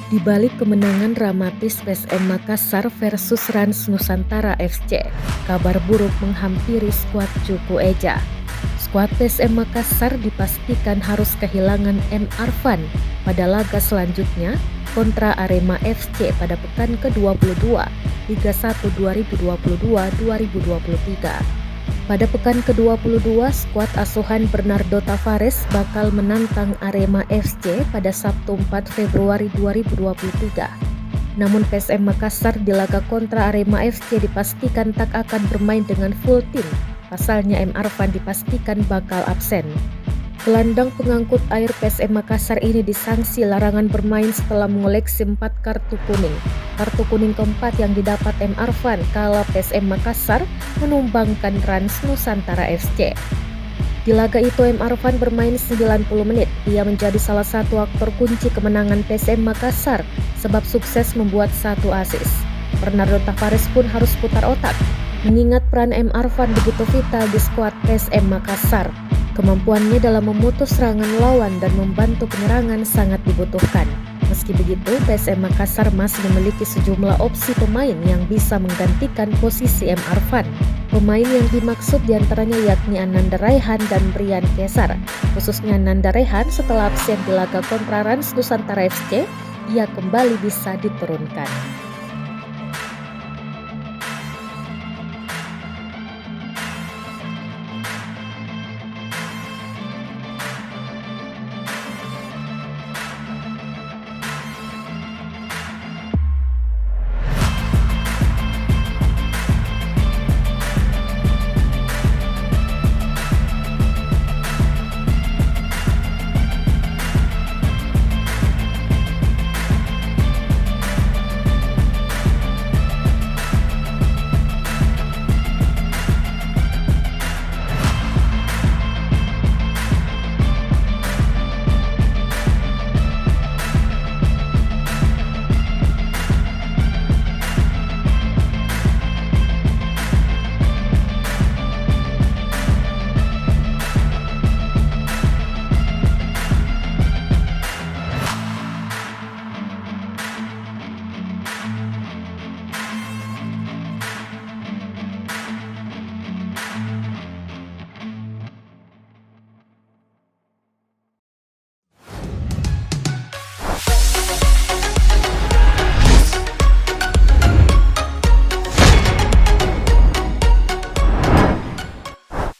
Di balik kemenangan dramatis PSM Makassar versus Rans Nusantara FC, kabar buruk menghampiri skuad Cupu Eja. Skuad PSM Makassar dipastikan harus kehilangan M. Arfan pada laga selanjutnya kontra Arema FC pada pekan ke-22 Liga 1 2022-2023. Pada pekan ke-22, skuad asuhan Bernardo Tavares bakal menantang Arema FC pada Sabtu 4 Februari 2023. Namun PSM Makassar di laga kontra Arema FC dipastikan tak akan bermain dengan full tim. Pasalnya M. Arfan dipastikan bakal absen. Gelandang pengangkut air PSM Makassar ini disanksi larangan bermain setelah mengoleksi 4 kartu kuning. Kartu kuning keempat yang didapat M. Arfan kala PSM Makassar menumbangkan Rans Nusantara FC. Di laga itu M. Arfan bermain 90 menit. Ia menjadi salah satu aktor kunci kemenangan PSM Makassar sebab sukses membuat 1 assist. Bernardo Tavares pun harus putar otak mengingat peran M. Arfan begitu vital di skuad PSM Makassar. Kemampuannya dalam memutus serangan lawan dan membantu penyerangan sangat dibutuhkan. Meski begitu, PSM Makassar masih memiliki sejumlah opsi pemain yang bisa menggantikan posisi M. Arfan. Pemain yang dimaksud diantaranya yakni Ananda Raihan dan Brian Kesar. Khususnya Ananda Raihan setelah absen di laga kontra Rans Nusantara FC, ia kembali bisa diturunkan.